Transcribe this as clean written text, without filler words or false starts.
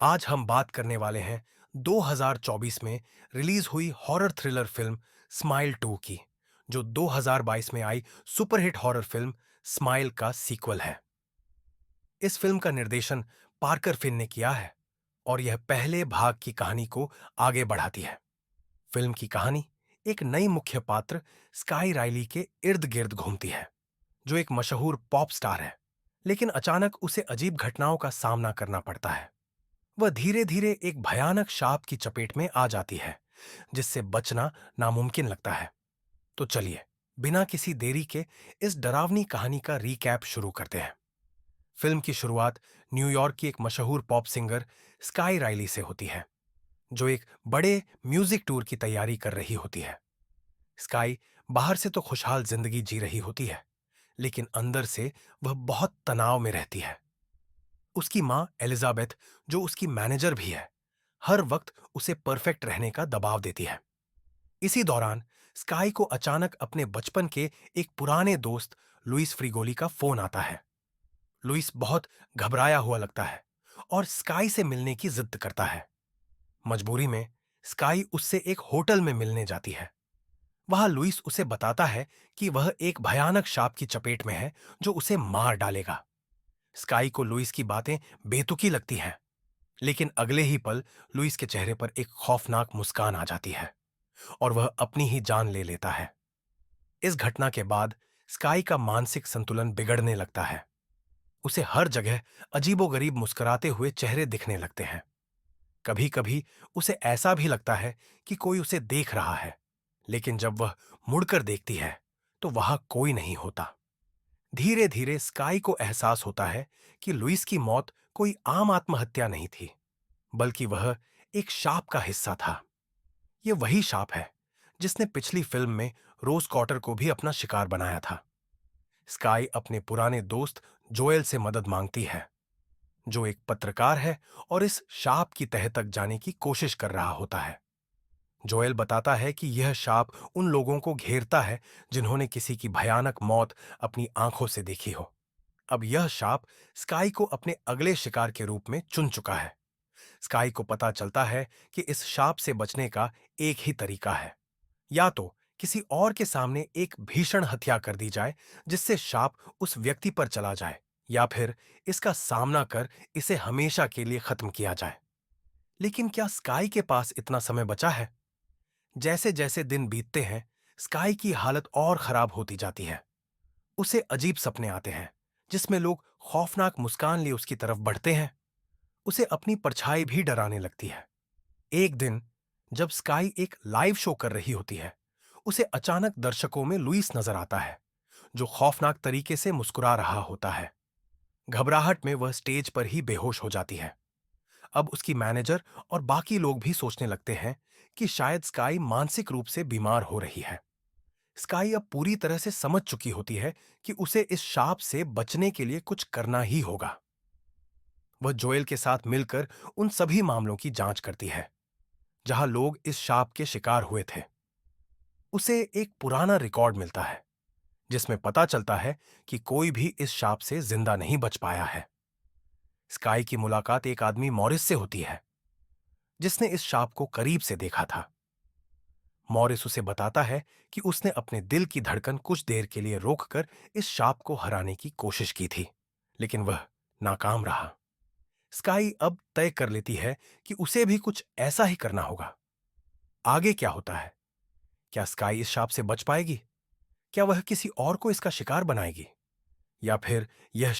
आज हम बात करने वाले हैं 2024 में रिलीज हुई हॉरर थ्रिलर फिल्म स्माइल 2 की, जो 2022 में आई सुपरहिट हॉरर फिल्म स्माइल का सीक्वल है। इस फिल्म का निर्देशन पार्कर फिन ने किया है और यह पहले भाग की कहानी को आगे बढ़ाती है। फिल्म की कहानी एक नई मुख्य पात्र स्काई राइली के इर्द गिर्द घूमती है, जो एक मशहूर पॉप स्टार है, लेकिन अचानक उसे अजीब घटनाओं का सामना करना पड़ता है। वह धीरे धीरे एक भयानक शाप की चपेट में आ जाती है, जिससे बचना नामुमकिन लगता है। तो चलिए, बिना किसी देरी के इस डरावनी कहानी का रीकैप शुरू करते हैं। फिल्म की शुरुआत न्यूयॉर्क की एक मशहूर पॉप सिंगर स्काई राइली से होती है, जो एक बड़े म्यूजिक टूर की तैयारी कर रही होती है। स्काई बाहर से तो खुशहाल जिंदगी जी रही होती है, लेकिन अंदर से वह बहुत तनाव में रहती है। उसकी मां एलिजाबेथ, जो उसकी मैनेजर भी है, हर वक्त उसे परफेक्ट रहने का दबाव देती है। इसी दौरान स्काई को अचानक अपने बचपन के एक पुराने दोस्त लुइस फ्रिगोली का फोन आता है। लुइस बहुत घबराया हुआ लगता है और स्काई से मिलने की जिद करता है। मजबूरी में स्काई उससे एक होटल में मिलने जाती है। वहां लुइस उसे बताता है कि वह एक भयानक सांप की चपेट में है, जो उसे मार डालेगा। स्काई को लुइस की बातें बेतुकी लगती हैं, लेकिन अगले ही पल लुइस के चेहरे पर एक खौफनाक मुस्कान आ जाती है और वह अपनी ही जान ले लेता है। इस घटना के बाद स्काई का मानसिक संतुलन बिगड़ने लगता है। उसे हर जगह अजीबोगरीब मुस्कुराते हुए चेहरे दिखने लगते हैं। कभी कभी उसे ऐसा भी लगता है कि कोई उसे देख रहा है, लेकिन जब वह मुड़कर देखती है तो वहां कोई नहीं होता। धीरे धीरे स्काई को एहसास होता है कि लुइस की मौत कोई आम आत्महत्या नहीं थी, बल्कि वह एक शाप का हिस्सा था। यह वही शाप है जिसने पिछली फिल्म में रोज कॉटर को भी अपना शिकार बनाया था। स्काई अपने पुराने दोस्त जोएल से मदद मांगती है, जो एक पत्रकार है और इस शाप की तह तक जाने की कोशिश कर रहा होता है। जोएल बताता है कि यह शाप उन लोगों को घेरता है जिन्होंने किसी की भयानक मौत अपनी आंखों से देखी हो। अब यह शाप स्काई को अपने अगले शिकार के रूप में चुन चुका है। स्काई को पता चलता है कि इस शाप से बचने का एक ही तरीका है, या तो किसी और के सामने एक भीषण हत्या कर दी जाए जिससे शाप उस व्यक्ति पर चला जाए, या फिर इसका सामना कर इसे हमेशा के लिए खत्म किया जाए। लेकिन क्या स्काई के पास इतना समय बचा है? जैसे जैसे दिन बीतते हैं, स्काई की हालत और खराब होती जाती है। उसे अजीब सपने आते हैं, जिसमें लोग खौफनाक मुस्कान लिए उसकी तरफ बढ़ते हैं। उसे अपनी परछाई भी डराने लगती है। एक दिन जब स्काई एक लाइव शो कर रही होती है, उसे अचानक दर्शकों में लुइस नजर आता है, जो खौफनाक तरीके से मुस्कुरा रहा होता है। घबराहट में वह स्टेज पर ही बेहोश हो जाती है। अब उसकी मैनेजर और बाकी लोग भी सोचने लगते हैं कि शायद स्काई मानसिक रूप से बीमार हो रही है। स्काई अब पूरी तरह से समझ चुकी होती है कि उसे इस शाप से बचने के लिए कुछ करना ही होगा। वह जोएल के साथ मिलकर उन सभी मामलों की जांच करती है जहां लोग इस शाप के शिकार हुए थे। उसे एक पुराना रिकॉर्ड मिलता है, जिसमें पता चलता है कि कोई भी इस शाप से जिंदा नहीं बच पाया है। स्काई की मुलाकात एक आदमी मॉरिस से होती है, जिसने इस शाप को करीब से देखा था। मॉरिस उसे बताता है कि उसने अपने दिल की धड़कन कुछ देर के लिए रोककर इस शाप को हराने की कोशिश की थी, लेकिन वह नाकाम रहा। स्काई अब तय कर लेती है कि उसे भी कुछ ऐसा ही करना होगा। आगे क्या होता है? क्या स्काई इस शाप से बच पाएगी? क्या वह किसी और को इसका शिकार बनाएगी? या फिर यह